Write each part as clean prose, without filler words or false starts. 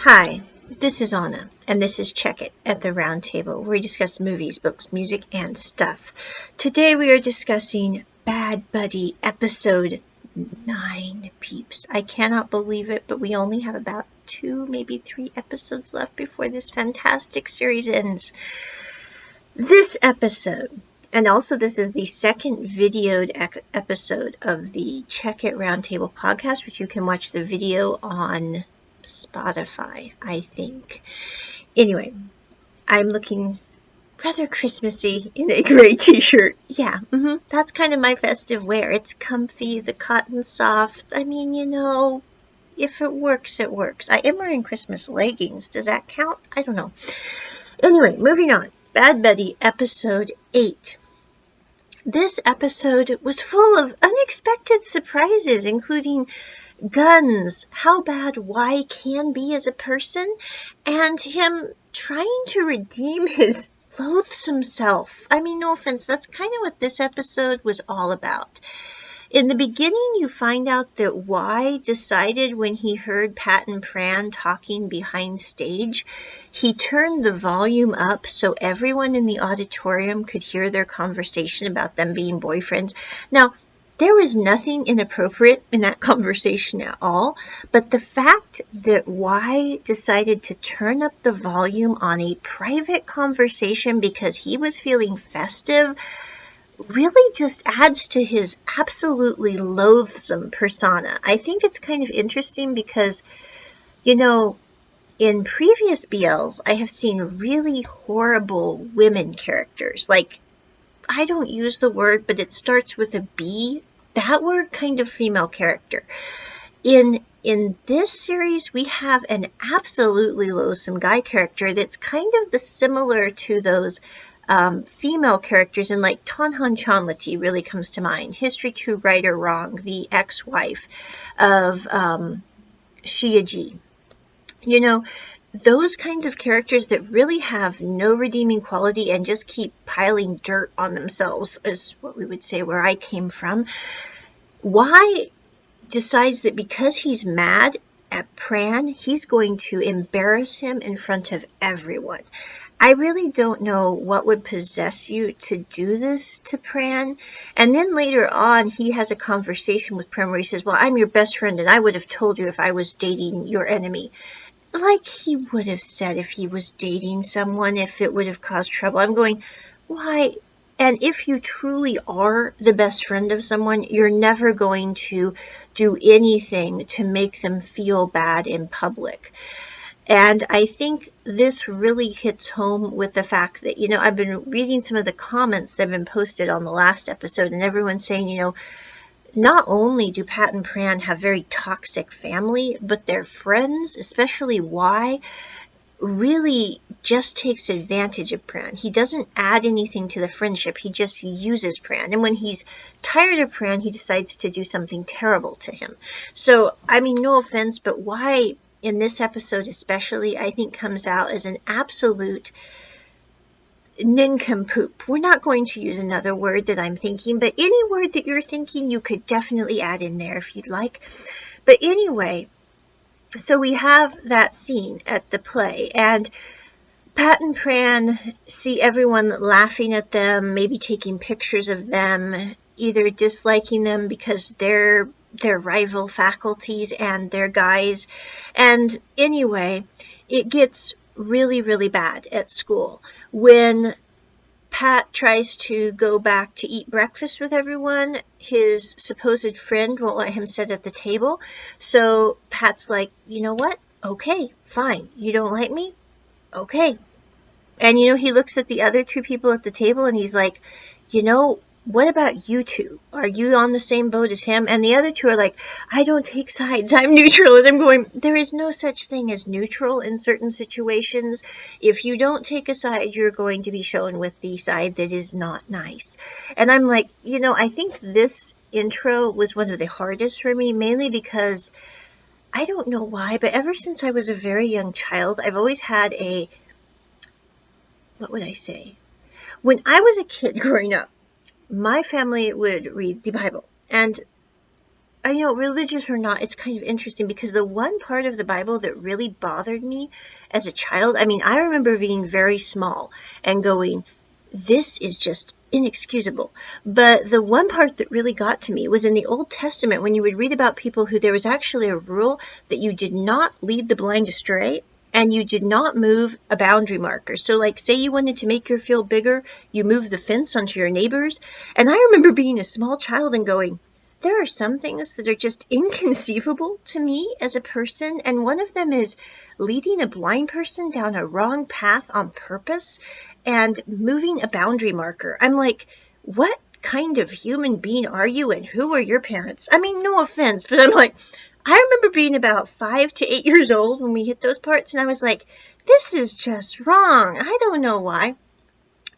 Hi, this is Anna, and this is Check It at the Round Table, where we discuss movies, books, music, and stuff. Today we are discussing Bad Buddy Episode 9, peeps. I cannot believe it, but we only have about 2, maybe 3 episodes left before this fantastic series ends. This episode, and also this is the second videoed episode of the Check It Roundtable podcast, which you can watch the video on Spotify, I think. Anyway, I'm looking rather Christmassy in a gray t-shirt. Yeah, that's kind of my festive wear. It's comfy, the cotton's soft. I mean, if it works, it works. I am wearing Christmas leggings. Does that count? I don't know. Anyway, moving on. Bad Buddy, Episode 8. This episode was full of unexpected surprises, including guns, how bad Y can be as a person, and him trying to redeem his loathsome self. I mean, no offense, that's kind of what this episode was all about. In the beginning, you find out that Y decided when he heard Pat and Pran talking behind stage, he turned the volume up so everyone in the auditorium could hear their conversation about them being boyfriends. Now, there was nothing inappropriate in that conversation at all, but the fact that Y decided to turn up the volume on a private conversation because he was feeling festive really just adds to his absolutely loathsome persona. I think it's kind of interesting because, in previous BLs, I have seen really horrible women characters. Like, I don't use the word, but it starts with a B. That word kind of female character. In this series, we have an absolutely loathsome guy character that's kind of similar to those female characters, and like Tanhan Chanlati really comes to mind. History 2 Right or Wrong, the ex-wife of Shiaji. Those kinds of characters that really have no redeeming quality and just keep piling dirt on themselves is what we would say where I came from. Y decides that because he's mad at Pran, he's going to embarrass him in front of everyone. I really don't know what would possess you to do this to Pran. And then later on, he has a conversation with Pran where he says, well, I'm your best friend, and I would have told you if I was dating your enemy. Like he would have said if he was dating someone, if it would have caused trouble. I'm going, why? And if you truly are the best friend of someone, you're never going to do anything to make them feel bad in public. And I think this really hits home with the fact that, I've been reading some of the comments that have been posted on the last episode, and everyone's saying, not only do Pat and Pran have very toxic family, but their friends, especially Y, really just takes advantage of Pran. He doesn't add anything to the friendship. He just uses Pran. And when he's tired of Pran, he decides to do something terrible to him. So, I mean, no offense, but Y in this episode especially, I think comes out as an absolute nincompoop. We're not going to use another word that I'm thinking, but any word that you're thinking, you could definitely add in there if you'd like. But anyway, so we have that scene at the play, and Pat and Pran see everyone laughing at them, maybe taking pictures of them, either disliking them because they're rival faculties and they're guys. And anyway, it gets really, really bad at school when Pat tries to go back to eat breakfast with everyone. His supposed friend won't let him sit at the table. So Pat's like, you know what? Okay, fine. You don't like me? Okay. And, he looks at the other 2 people at the table and he's like, what about you 2? Are you on the same boat as him? And the other 2 are like, I don't take sides. I'm neutral. And I'm going, there is no such thing as neutral in certain situations. If you don't take a side, you're going to be shown with the side that is not nice. And I'm like, I think this intro was one of the hardest for me, mainly because I don't know why, but ever since I was a very young child, I've always had what would I say? When I was a kid growing up, my family would read the Bible, and I know, religious or not, it's kind of interesting because the one part of the Bible that really bothered me as a child, I mean, I remember being very small and going, this is just inexcusable. But the one part that really got to me was in the Old Testament when you would read about people who there was actually a rule that you did not lead the blind astray and you did not move a boundary marker. So like say you wanted to make your field bigger, you moved the fence onto your neighbors. And I remember being a small child and going, there are some things that are just inconceivable to me as a person, and one of them is leading a blind person down a wrong path on purpose and moving a boundary marker. I'm like, what kind of human being are you, and who are your parents? I mean, no offense, but I'm like, I remember being about 5 to 8 years old when we hit those parts, and I was like, this is just wrong. I don't know why.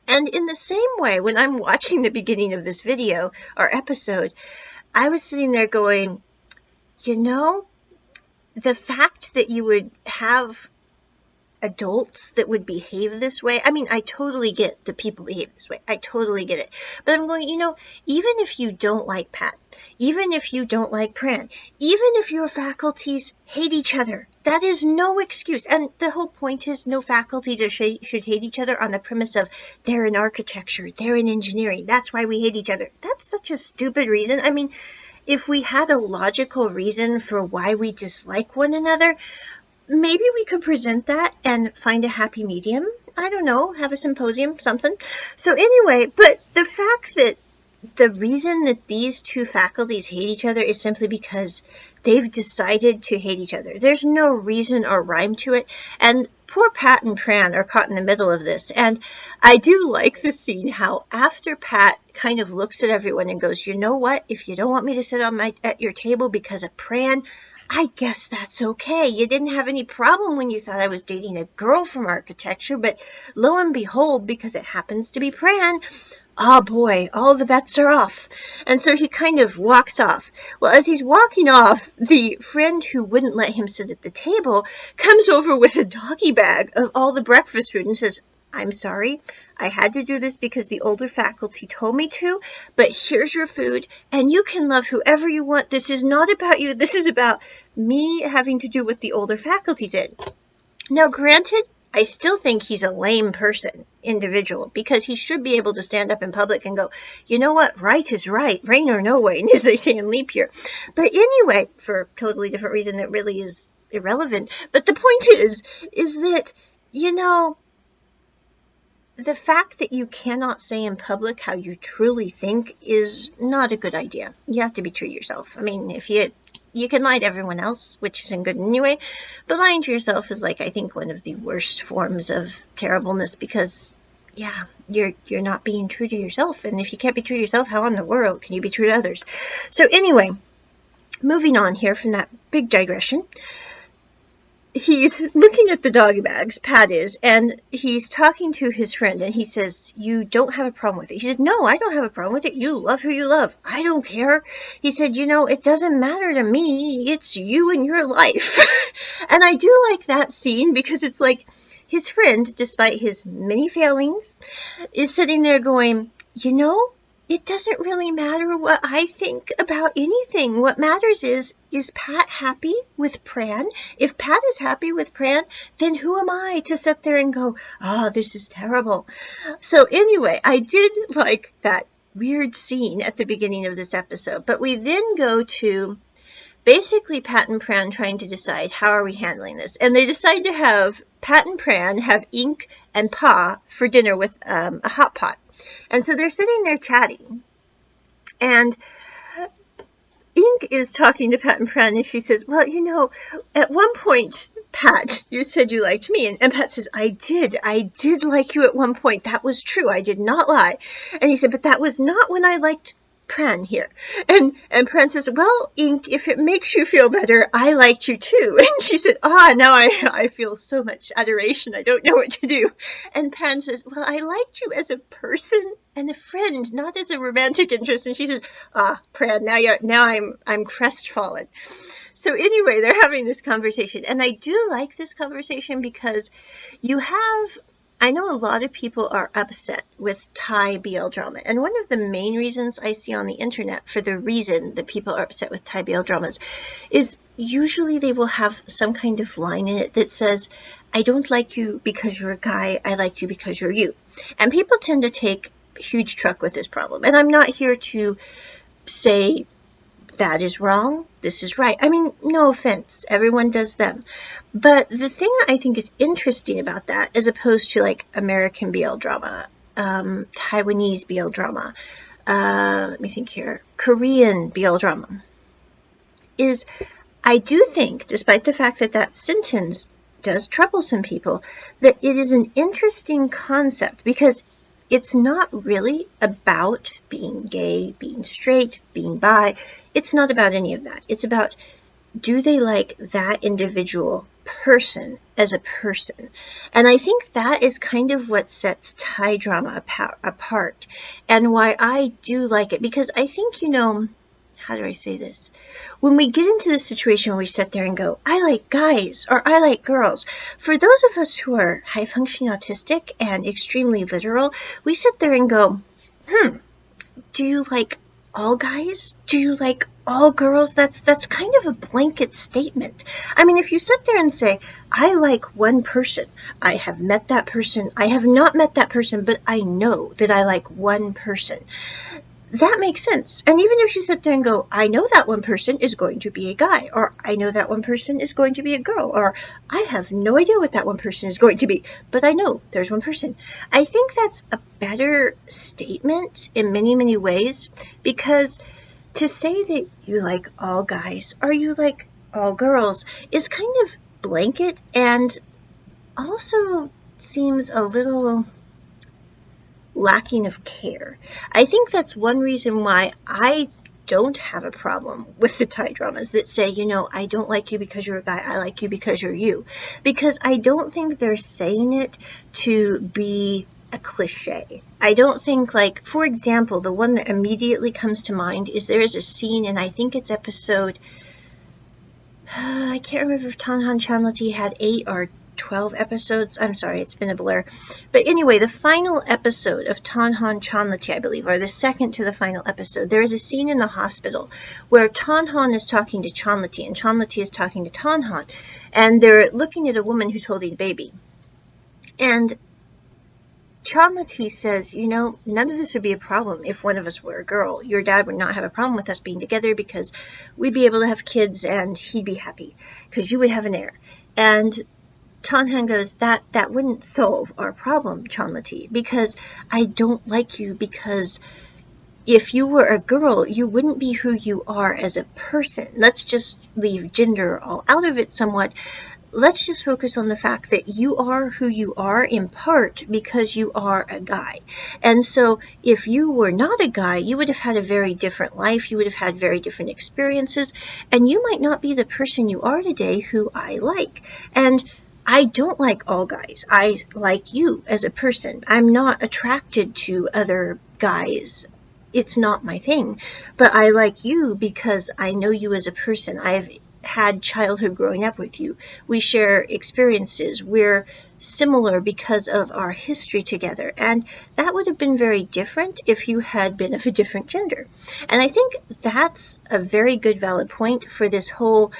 And in the same way, when I'm watching the beginning of this video or episode, I was sitting there going, you know, the fact that you would have adults that would behave this way, I mean, I totally get that people behave this way. I totally get it. But I'm going, you know, even if you don't like Pat, even if you don't like Pran, even if your faculties hate each other, that is no excuse. And the whole point is no faculty should hate each other on the premise of they're in architecture, they're in engineering, that's why we hate each other. That's such a stupid reason. I mean, if we had a logical reason for why we dislike one another, maybe we could present that and find a happy medium. I don't know, have a symposium, something. So anyway, but the fact that the reason that these two faculties hate each other is simply because they've decided to hate each other. There's no reason or rhyme to it. And poor Pat and Pran are caught in the middle of this. And I do like the scene how after Pat kind of looks at everyone and goes, you know what? If you don't want me to sit at your table because of Pran, I guess that's okay. You didn't have any problem when you thought I was dating a girl from architecture, but lo and behold, because it happens to be Pran, oh boy, all the bets are off. And so he kind of walks off. Well, as he's walking off, the friend who wouldn't let him sit at the table comes over with a doggy bag of all the breakfast food and says, I'm sorry, I had to do this because the older faculty told me to, but here's your food, and you can love whoever you want. This is not about you. This is about me having to do what the older faculty did. Now, granted, I still think he's a lame person, individual, because he should be able to stand up in public and go, you know what, right is right, rain or no rain, as they say in leap year. But anyway, for a totally different reason that really is irrelevant. But the point is that, you know, the fact that you cannot say in public how you truly think is not a good idea. You have to be true to yourself. I mean, if you can lie to everyone else, which isn't good anyway, but lying to yourself is like, I think, one of the worst forms of terribleness because, yeah, you're not being true to yourself. And if you can't be true to yourself, how in the world can you be true to others? So anyway, moving on here from that big digression, he's looking at the doggy bags, Pat is, and he's talking to his friend, and he says, you don't have a problem with it. He said, no, I don't have a problem with it. You love who you love. I don't care. He said, you know, it doesn't matter to me. It's you and your life. And I do like that scene because it's like his friend, despite his many failings, is sitting there going, you know, it doesn't really matter what I think about anything. What matters is Pat happy with Pran? If Pat is happy with Pran, then who am I to sit there and go, oh, this is terrible. So anyway, I did like that weird scene at the beginning of this episode. But we then go to basically Pat and Pran trying to decide how are we handling this. And they decide to have Pat and Pran have Ink and Pa for dinner with a hot pot. And so they're sitting there chatting, and Ink is talking to Pat and Pran, and she says, well, you know, at one point, Pat, you said you liked me. And Pat says, I did like you at one point. That was true. I did not lie. And he said, but that was not when I liked Pran here. And Pran says, well, Ink, if it makes you feel better, I liked you too. And she said, now I feel so much adoration. I don't know what to do. And Pran says, well, I liked you as a person and a friend, not as a romantic interest. And she says, Pran, now I'm crestfallen. So anyway, they're having this conversation. And I do like this conversation because you have I know a lot of people are upset with Thai BL drama, and one of the main reasons I see on the internet for the reason that people are upset with Thai BL dramas is usually they will have some kind of line in it that says, I don't like you because you're a guy, I like you because you're you. And people tend to take huge truck with this problem, and I'm not here to say that is wrong, this is right. I mean, no offense, everyone does them. But the thing that I think is interesting about that, as opposed to like American BL drama, Taiwanese BL drama, let me think here, Korean BL drama, is I do think, despite the fact that that sentence does trouble some people, that it is an interesting concept because it's not really about being gay, being straight, being bi. It's not about any of that. It's about, do they like that individual person as a person? And I think that is kind of what sets Thai drama apart and why I do like it. Because I think, how do I say this? When we get into this situation where we sit there and go, I like guys or I like girls, for those of us who are high functioning autistic and extremely literal, we sit there and go, do you like all guys? Do you like all girls? That's kind of a blanket statement. I mean, if you sit there and say, I like one person, I have met that person, I have not met that person, but I know that I like one person. That makes sense. And even if you sit there and go, I know that one person is going to be a guy, or I know that one person is going to be a girl, or I have no idea what that one person is going to be, but I know there's one person. I think that's a better statement in many, many ways, because to say that you like all guys or you like all girls is kind of blanket and also seems a little lacking of care. I think that's one reason why I don't have a problem with the Thai dramas that say, I don't like you because you're a guy, I like you because you're you. Because I don't think they're saying it to be a cliche. I don't think, like, for example, the one that immediately comes to mind is there is a scene, and I think it's episode, I can't remember if Tanhan Chanlati had 8 or 12 episodes. I'm sorry, it's been a blur. But anyway, the final episode of Tanhan Chanlati, I believe, or the second to the final episode, there is a scene in the hospital where Tanhan is talking to Chanlati, and Chanlati is talking to Tanhan, and they're looking at a woman who's holding a baby. And Chanlati says, none of this would be a problem if one of us were a girl. Your dad would not have a problem with us being together because we'd be able to have kids and he'd be happy because you would have an heir. And Tanhan goes, that wouldn't solve our problem, Chanlati, because I don't like you because if you were a girl, you wouldn't be who you are as a person. Let's just leave gender all out of it somewhat. Let's just focus on the fact that you are who you are in part because you are a guy. And so if you were not a guy, you would have had a very different life. You would have had very different experiences. And you might not be the person you are today who I like. And I don't like all guys. I like you as a person. I'm not attracted to other guys. It's not my thing. But I like you because I know you as a person. I've had childhood growing up with you. We share experiences. We're similar because of our history together. And that would have been very different if you had been of a different gender. And I think that's a very good valid point for this whole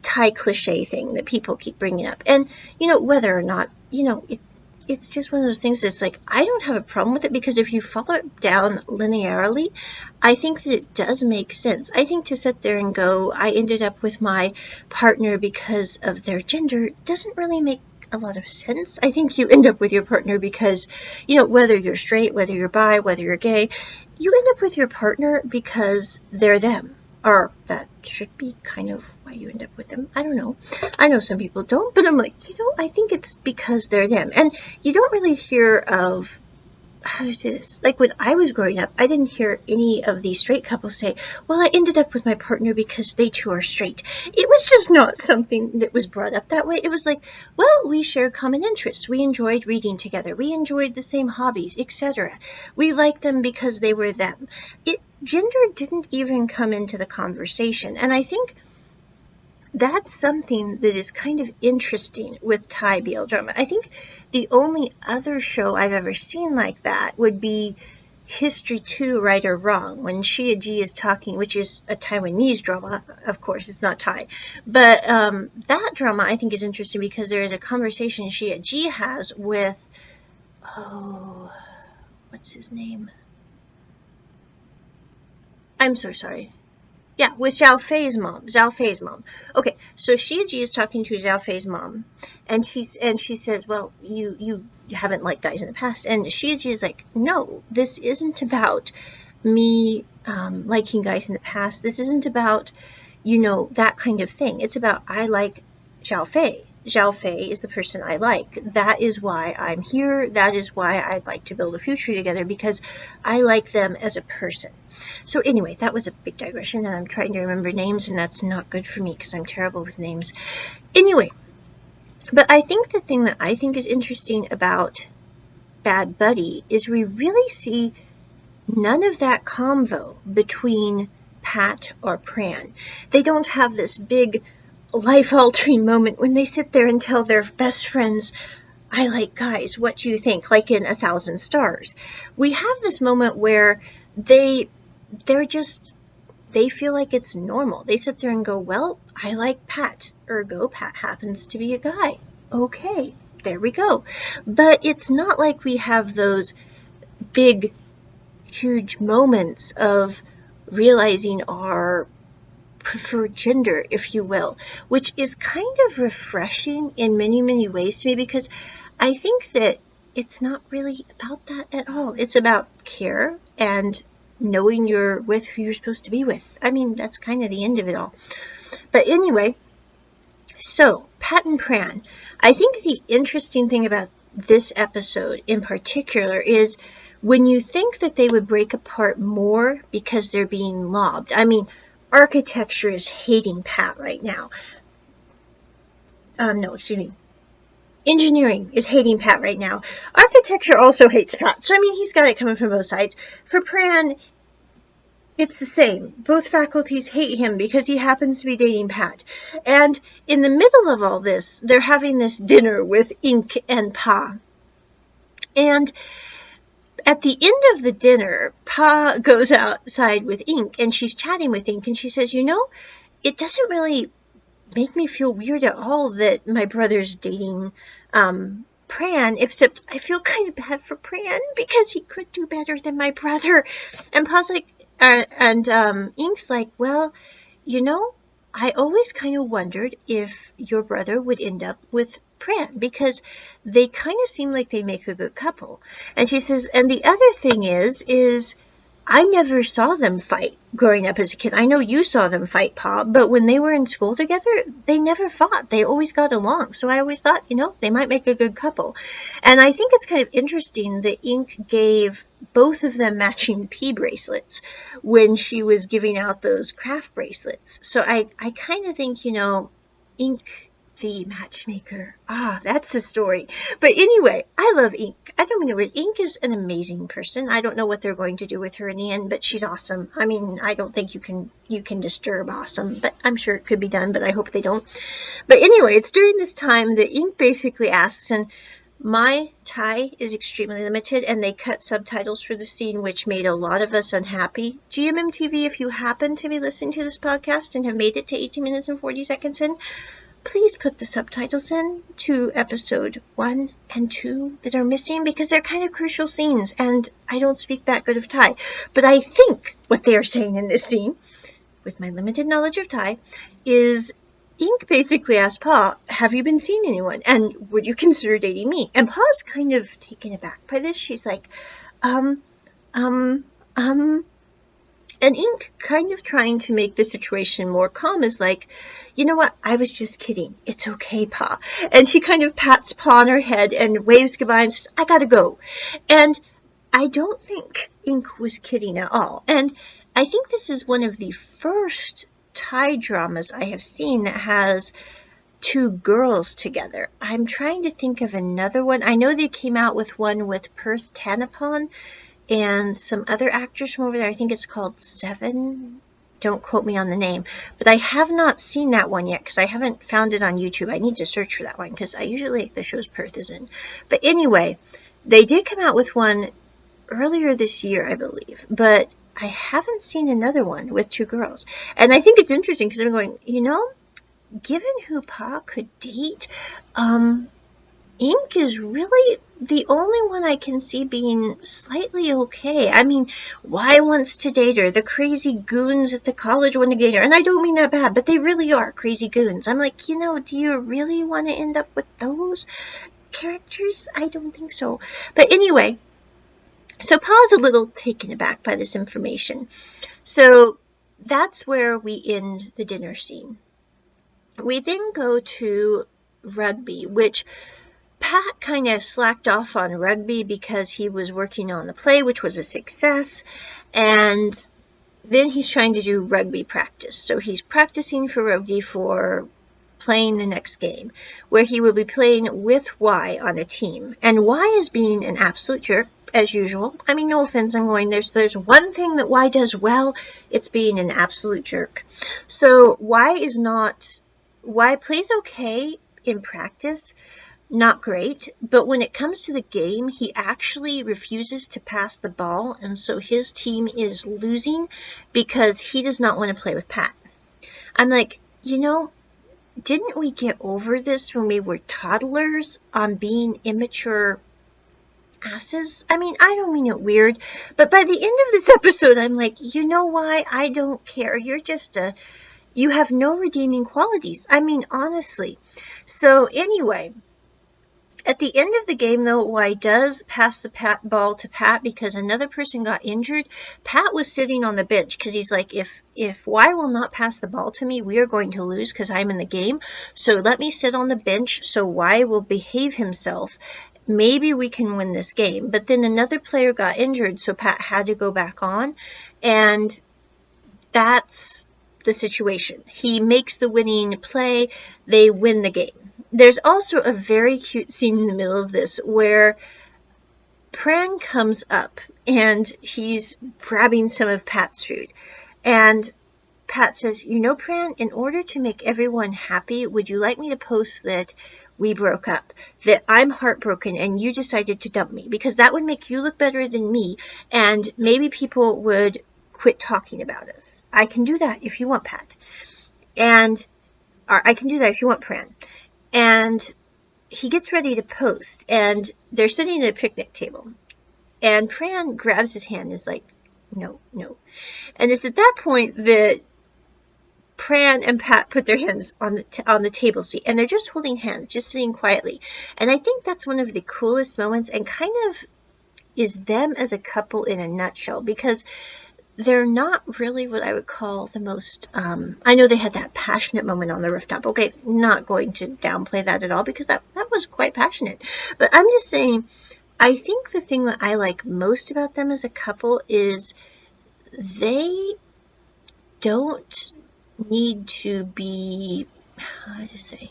Thai cliche thing that people keep bringing up. And, whether or not, it's just one of those things that's like, I don't have a problem with it because if you follow it down linearly, I think that it does make sense. I think to sit there and go, I ended up with my partner because of their gender doesn't really make a lot of sense. I think you end up with your partner because, whether you're straight, whether you're bi, whether you're gay, you end up with your partner because they're them. Or that should be kind of why you end up with them. I don't know. I know some people don't, but I'm like, I think it's because they're them. And you don't really hear of, how do I say this? Like when I was growing up, I didn't hear any of these straight couples say, well, I ended up with my partner because they too are straight. It was just not something that was brought up that way. It was like, well, we shared common interests. We enjoyed reading together. We enjoyed the same hobbies, etc. We liked them because they were them. Gender didn't even come into the conversation. And I think that's something that is kind of interesting with Thai BL drama. I think the only other show I've ever seen like that would be History 2, Right or Wrong, when Shia Ji is talking, which is a Taiwanese drama, of course, it's not Thai. But that drama I think is interesting because there is a conversation Shia Ji has with, what's his name? I'm so sorry. Yeah, with Zhao Fei's mom. Okay, so Shia Ji is talking to Zhao Fei's mom, and she says, well, you haven't liked guys in the past. And Shia Ji is like, no, this isn't about me liking guys in the past. This isn't about, that kind of thing. It's about I like Zhao Fei. Zhao Fei is the person I like. That is why I'm here. That is why I'd like to build a future together, because I like them as a person. So anyway, that was a big digression, and I'm trying to remember names, and that's not good for me because I'm terrible with names. Anyway, but I think the thing that I think is interesting about Bad Buddy is we really see none of that convo between Pat or Pran. They don't have this big life-altering moment when they sit there and tell their best friends, I like guys, what do you think? Like in 1,000 Stars. We have this moment where they feel like it's normal. They sit there and go, well, I like Pat. Ergo, Pat happens to be a guy. Okay, there we go. But it's not like we have those big, huge moments of realizing our preferred gender, if you will, which is kind of refreshing in many, many ways to me, because I think that it's not really about that at all. It's about care and knowing you're with who you're supposed to be with. I mean, that's kind of the end of it all. But anyway, so Pat and Pran, I think the interesting thing about this episode in particular is when you think that they would break apart more because they're being lobbed. I mean, architecture is hating Pat right now. Engineering is hating Pat right now. Architecture also hates Pat. So, I mean, he's got it coming from both sides. For Pran, it's the same. Both faculties hate him because he happens to be dating Pat. And in the middle of all this, they're having this dinner with Ink and Pa. And at the end of the dinner, Pa goes outside with Ink, and she's chatting with Ink, and she says, it doesn't really make me feel weird at all that my brother's dating Pran, except I feel kind of bad for Pran because he could do better than my brother. And Pa's like, Ink's like, well, I always kind of wondered if your brother would end up with Pran because they kind of seem like they make a good couple. And she says, and the other thing is I never saw them fight growing up as a kid. I know you saw them fight, Pa, but when they were in school together, they never fought. They always got along. So I always thought, they might make a good couple. And I think it's kind of interesting that Ink gave both of them matching P bracelets when she was giving out those craft bracelets. So I kind of think, Ink the matchmaker. That's the story. But anyway, I love Ink. I don't mean to word. Ink is an amazing person. I don't know what they're going to do with her in the end, but she's awesome. I mean, I don't think you can disturb awesome, but I'm sure it could be done, but I hope they don't. But anyway, it's during this time that Ink basically asks, and my Thai is extremely limited, and they cut subtitles for the scene, which made a lot of us unhappy. GMMTV, if you happen to be listening to this podcast and have made it to 18 minutes and 40 seconds in, please put the subtitles in to episode 1 and 2 that are missing, because they're kind of crucial scenes, and I don't speak that good of Thai. But I think what they are saying in this scene, with my limited knowledge of Thai, is Ink basically asked Pa, have you been seeing anyone? And would you consider dating me? And Pa's kind of taken aback by this. She's like, And Ink, kind of trying to make the situation more calm, is like, you know what? I was just kidding. It's okay, Pa. And she kind of pats Pa on her head and waves goodbye and says, I gotta go. And I don't think Ink was kidding at all. And I think this is one of the first Thai dramas I have seen that has two girls together. I'm trying to think of another one. I know they came out with one with Perth Tanapon and some other actors from over there. I think it's called 7 Don't quote me on the name. But I have not seen that one yet because I haven't found it on YouTube. I need to search for that one because I usually like the shows Perth is in. But anyway, they did come out with one earlier this year, I believe. But I haven't seen another one with two girls. And I think it's interesting because I'm going, given who Pa could date, Ink is really the only one I can see being slightly okay. I mean, Y wants to date her. The crazy goons at the college want to date her. And I don't mean that bad, but they really are crazy goons. I'm like, do you really want to end up with those characters? I don't think so. But anyway, so Pa's a little taken aback by this information. So that's where we end the dinner scene. We then go to rugby, which Pat kind of slacked off on rugby because he was working on the play, which was a success, and then he's trying to do rugby practice. So he's practicing for rugby for playing the next game, where he will be playing with Y on a team. And Y is being an absolute jerk, as usual. I mean, no offense, I'm going, there's one thing that Y does well, it's being an absolute jerk. So Y plays okay in practice, not great, but when it comes to the game, he actually refuses to pass the ball, and so his team is losing because he does not want to play with Pat. I'm like, didn't we get over this when we were toddlers on being immature asses? I mean, I don't mean it weird, but by the end of this episode, I'm like, why? I don't care. You're just you have no redeeming qualities. I mean, honestly. So anyway, at the end of the game, though, Y does pass the ball to Pat because another person got injured. Pat was sitting on the bench because he's like, if Y will not pass the ball to me, we are going to lose because I'm in the game. So let me sit on the bench so Y will behave himself. Maybe we can win this game. But then another player got injured, so Pat had to go back on. And that's the situation. He makes the winning play. They win the game. There's also a very cute scene in the middle of this where Pran comes up and he's grabbing some of Pat's food. And Pat says, Pran, in order to make everyone happy, would you like me to post that we broke up, that I'm heartbroken and you decided to dump me? Because that would make you look better than me, and maybe people would quit talking about us. I can do that if you want, Pat. Or I can do that if you want, Pran. And he gets ready to post, and they're sitting at a picnic table. And Pran grabs his hand and is like, no. And it's at that point that Pran and Pat put their hands on the table seat, and they're just holding hands, just sitting quietly. And I think that's one of the coolest moments, and kind of is them as a couple in a nutshell, because they're not really what I would call the most, I know they had that passionate moment on the rooftop. Okay, not going to downplay that at all because that was quite passionate. But I'm just saying, I think the thing that I like most about them as a couple is they don't need to be, how to say,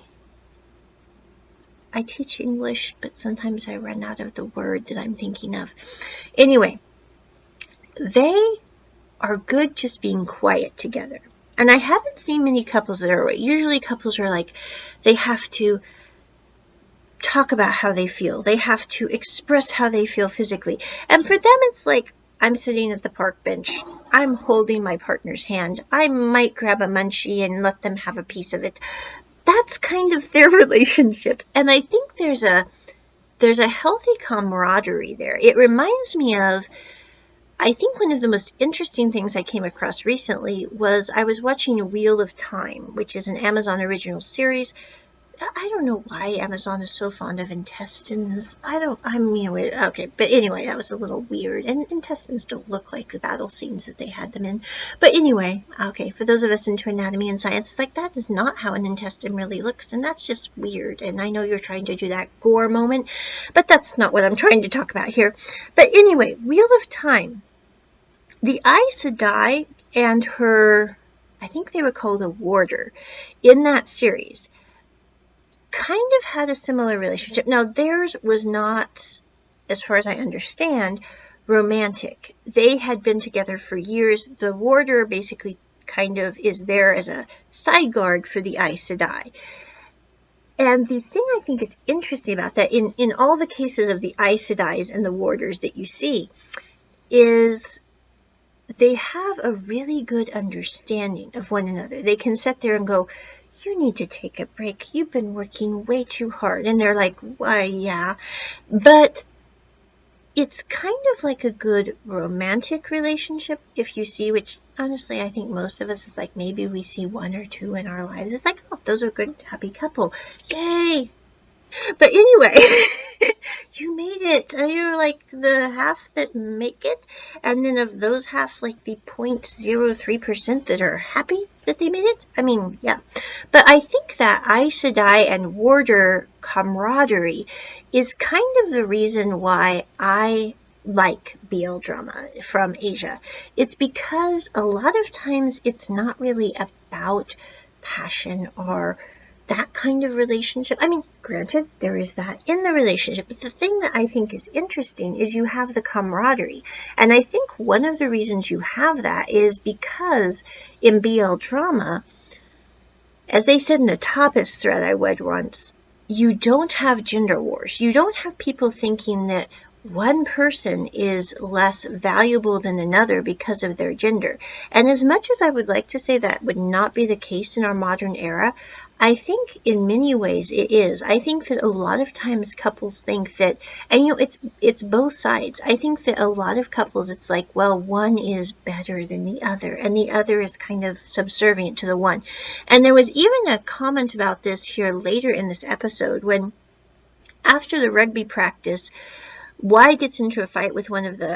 I teach English, but sometimes I run out of the word that I'm thinking of. Anyway, they are good just being quiet together. And I haven't seen many couples that are, usually couples are like, they have to talk about how they feel. They have to express how they feel physically. And for them, it's like, I'm sitting at the park bench. I'm holding my partner's hand. I might grab a munchie and let them have a piece of it. That's kind of their relationship. And I think there's a healthy camaraderie there. It reminds me of, I think one of the most interesting things I came across recently was I was watching Wheel of Time, which is an Amazon original series. I don't know why Amazon is so fond of intestines. Okay, but anyway, that was a little weird. And intestines don't look like the battle scenes that they had them in. But anyway, okay, for those of us into anatomy and science, like that is not how an intestine really looks, and that's just weird. And I know you're trying to do that gore moment, but that's not what I'm trying to talk about here. But anyway, Wheel of Time. The Aes Sedai and her, I think they were called a warder, in that series, kind of had a similar relationship. Now, theirs was not, as far as I understand, romantic. They had been together for years. The warder basically kind of is there as a side guard for the Aes Sedai. And the thing I think is interesting about that, in all the cases of the Aes Sedais and the warders that you see, is they have a really good understanding of one another. They can sit there and go, you need to take a break. You've been working way too hard. And they're like, why, yeah. But it's kind of like a good romantic relationship, if you see, which honestly I think most of us is like, maybe we see one or two in our lives. It's like, oh, those are a good, happy couple. Yay! But anyway, you made it. You're like the half that make it, and then of those half, like the 0.03% that are happy that they made it. I mean, yeah. But I think that Aes Sedai and warder camaraderie is kind of the reason why I like BL drama from Asia. It's because a lot of times it's not really about passion or that kind of relationship. I mean, granted, there is that in the relationship, but the thing that I think is interesting is you have the camaraderie. And I think one of the reasons you have that is because in BL drama, as they said in the Tapas thread I read once, you don't have gender wars. You don't have people thinking that one person is less valuable than another because of their gender. And as much as I would like to say that would not be the case in our modern era, I think in many ways it is. I think that a lot of times couples think that, and it's both sides. I think that a lot of couples, it's like, well, one is better than the other, and the other is kind of subservient to the one. And there was even a comment about this here later in this episode when, after the rugby practice, Y gets into a fight with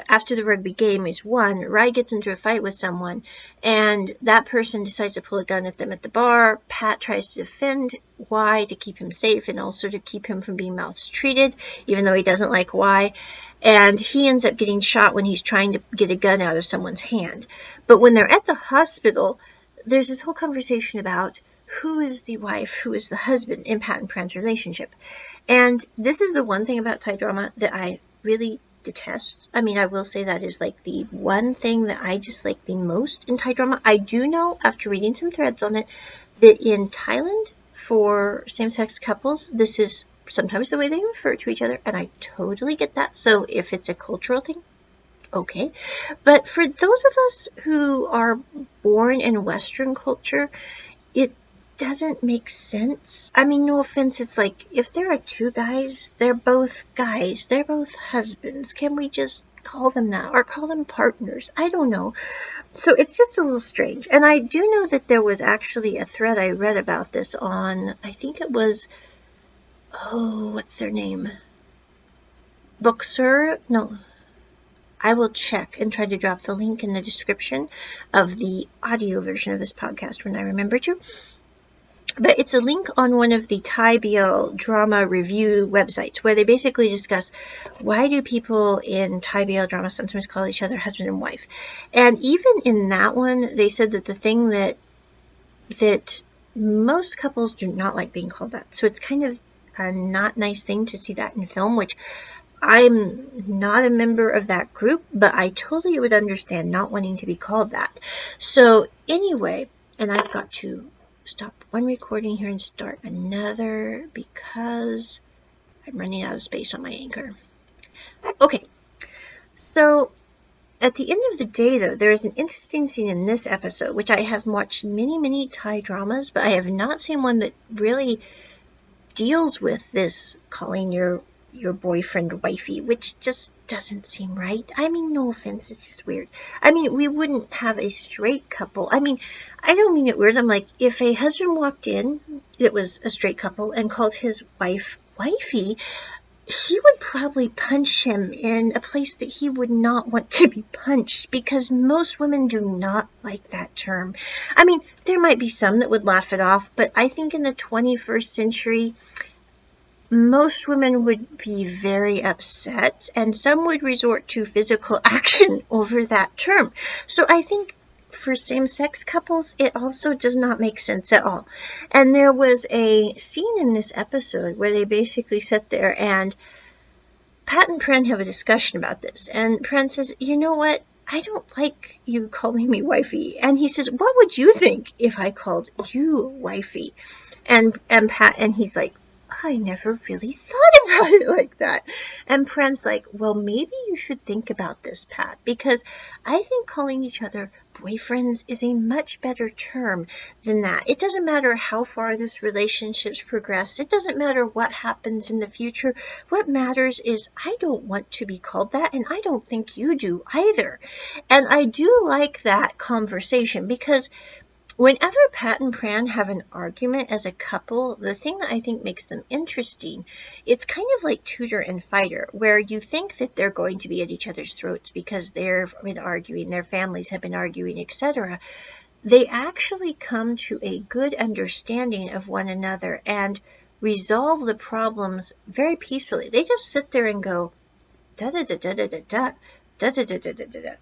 after the rugby game is won, Rai gets into a fight with someone, and that person decides to pull a gun at them at the bar. Pat tries to defend Y to keep him safe and also to keep him from being maltreated, even though he doesn't like Y. And he ends up getting shot when he's trying to get a gun out of someone's hand. But when they're at the hospital, there's this whole conversation about who is the wife, who is the husband in Pat and Pran's relationship. And this is the one thing about Thai drama that I really detest. I mean, I will say that is like the one thing that I dislike the most in Thai drama. I do know, after reading some threads on it, that in Thailand, for same-sex couples, this is sometimes the way they refer to each other, and I totally get that. So if it's a cultural thing, okay. But for those of us who are born in Western culture, it doesn't make sense. I mean, no offense, it's like, if there are two guys, they're both guys, they're both husbands. Can we just call them that, or call them partners? I don't know. So it's just a little strange. And I do know that there was actually a thread I read about this on, I think it was, what's their name? Bookser? No. I will check and try to drop the link in the description of the audio version of this podcast when I remember to. But it's a link on one of the Thai BL drama review websites where they basically discuss why do people in Thai BL drama sometimes call each other husband and wife. And even in that one, they said that the thing that most couples do not like being called that. So it's kind of a not nice thing to see that in film, which I'm not a member of that group, but I totally would understand not wanting to be called that. So anyway, and I've got to stop one recording here and start another because I'm running out of space on my Anchor. Okay, so at the end of the day, though, there is an interesting scene in this episode, which I have watched many Thai dramas, but I have not seen one that really deals with this calling your boyfriend wifey, which just doesn't seem right. I mean, no offense, it's just weird. I mean, we wouldn't have a straight couple. I mean, I don't mean it weird. I'm like, if a husband walked in that was a straight couple and called his wife wifey, he would probably punch him in a place that he would not want to be punched, because most women do not like that term. I mean, there might be some that would laugh it off, but I think in the 21st century, most women would be very upset, and some would resort to physical action over that term. So I think for same-sex couples, it also does not make sense at all. And there was a scene in this episode where they basically sit there and Pat and Pran have a discussion about this. And Pran says, you know what? I don't like you calling me wifey. And he says, what would you think if I called you wifey? And Pat, and he's like, I never really thought about it like that. And Pran's like, well, maybe you should think about this, Pat, because I think calling each other boyfriends is a much better term than that. It doesn't matter how far this relationship's progressed. It doesn't matter what happens in the future. What matters is I don't want to be called that, and I don't think you do either. And I do like that conversation because whenever Pat and Pran have an argument as a couple, the thing that I think makes them interesting, it's kind of like Tutor and Fighter, where you think that they're going to be at each other's throats because they've been arguing, their families have been arguing, etc. They actually come to a good understanding of one another and resolve the problems very peacefully. They just sit there and go, da da da da da da da da da da da da da.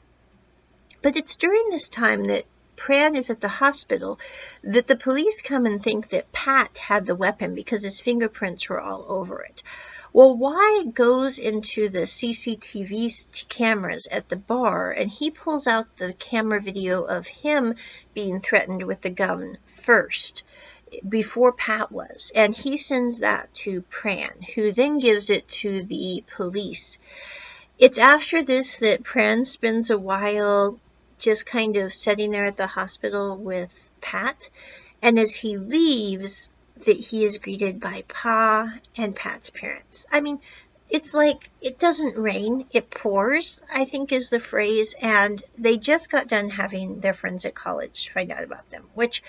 But it's during this time that Pran is at the hospital that the police come and think that Pat had the weapon because his fingerprints were all over it. Well, Wyatt goes into the CCTV cameras at the bar and he pulls out the camera video of him being threatened with the gun first, before Pat was. And he sends that to Pran, who then gives it to the police. It's after this that Pran spends a while just kind of sitting there at the hospital with Pat. And as he leaves, that he is greeted by Pa and Pat's parents. I mean, it's like it doesn't rain, it pours, I think is the phrase. And they just got done having their friends at college find out about them, which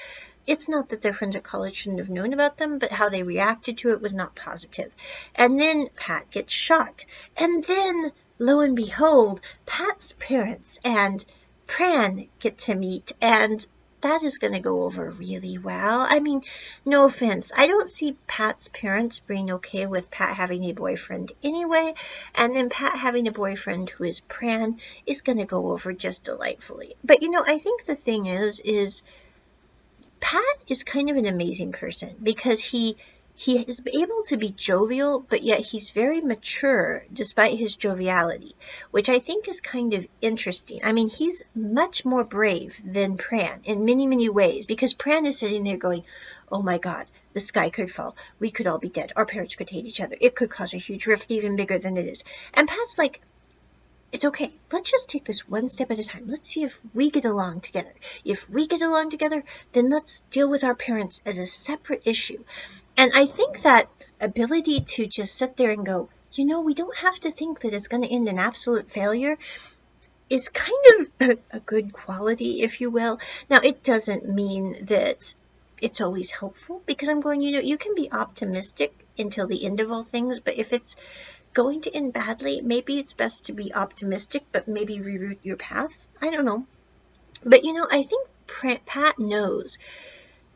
it's not that their friends at college shouldn't have known about them, but how they reacted to it was not positive. And then Pat gets shot. And then, lo and behold, Pat's parents and Pran get to meet, and that is going to go over really well. I mean, no offense, I don't see Pat's parents being okay with Pat having a boyfriend anyway, and then Pat having a boyfriend who is Pran is going to go over just delightfully. But I think the thing is Pat is kind of an amazing person because he is able to be jovial, but yet he's very mature despite his joviality, which I think is kind of interesting. I mean, he's much more brave than Pran in many, many ways, because Pran is sitting there going, oh my God, the sky could fall. We could all be dead. Our parents could hate each other. It could cause a huge rift even bigger than it is. And Pat's like, it's okay. Let's just take this one step at a time. Let's see if we get along together. If we get along together, then let's deal with our parents as a separate issue. And I think that ability to just sit there and go, we don't have to think that it's going to end in absolute failure is kind of a good quality, if you will. Now, it doesn't mean that it's always helpful, because I'm going, you can be optimistic until the end of all things, but if it's going to end badly, maybe it's best to be optimistic, but maybe reroute your path. I don't know. But, I think Pat knows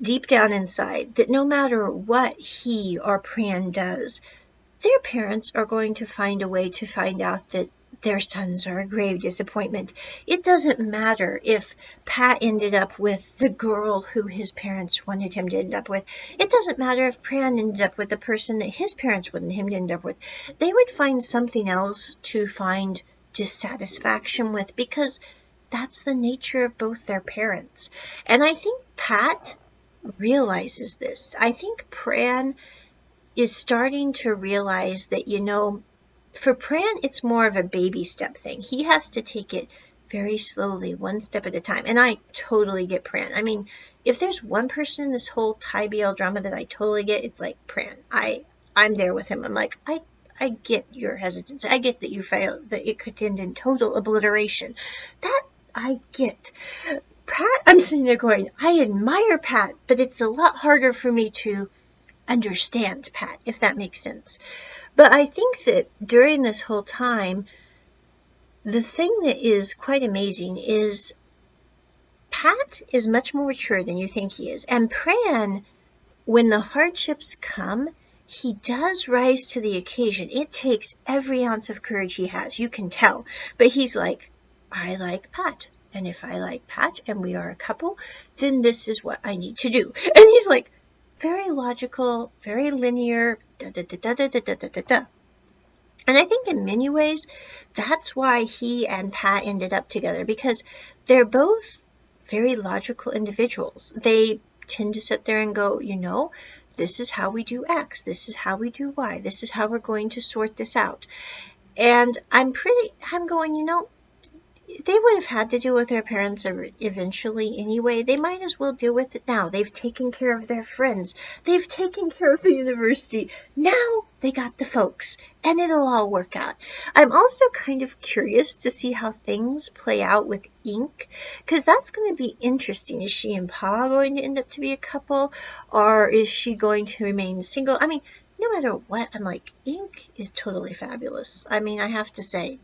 deep down inside that no matter what he or Pran does, their parents are going to find a way to find out that their sons are a grave disappointment. It doesn't matter if Pat ended up with the girl who his parents wanted him to end up with. It doesn't matter if Pran ended up with the person that his parents wanted him to end up with. They would find something else to find dissatisfaction with, because that's the nature of both their parents. And I think Pat realizes this. I think Pran is starting to realize that, for Pran, it's more of a baby step thing. He has to take it very slowly, one step at a time. And I totally get Pran. I mean, if there's one person in this whole Thai BL drama that I totally get, it's like Pran. I'm there with him. I'm like, I get your hesitancy. I get that you feel that it could end in total obliteration. That I get. Pat, I'm sitting there going, I admire Pat, but it's a lot harder for me to understand Pat, if that makes sense. But I think that during this whole time, the thing that is quite amazing is Pat is much more mature than you think he is. And Pran, when the hardships come, he does rise to the occasion. It takes every ounce of courage he has. You can tell. But he's like, I like Pat. And if I like Pat and we are a couple, then this is what I need to do. And he's like, very logical, very linear, da da da da da da da da da. And I think in many ways, that's why he and Pat ended up together, because they're both very logical individuals. They tend to sit there and go, this is how we do X, this is how we do Y, this is how we're going to sort this out. And I'm going, they would have had to deal with their parents eventually anyway. They might as well deal with it now. They've taken care of their friends. They've taken care of the university. Now they got the folks, and it'll all work out. I'm also kind of curious to see how things play out with Ink, because that's going to be interesting. Is she and Pa going to end up to be a couple, or is she going to remain single? I mean, no matter what, I'm like, Ink is totally fabulous. I mean, I have to say,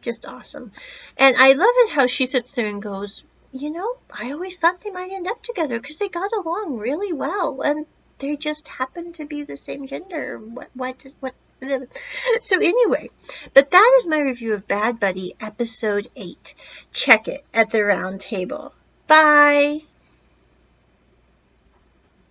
just awesome. And I love it how she sits there and goes, I always thought they might end up together because they got along really well, and they just happen to be the same gender. What? So anyway, but that is my review of Bad Buddy episode 8. Check it at the round table. Bye!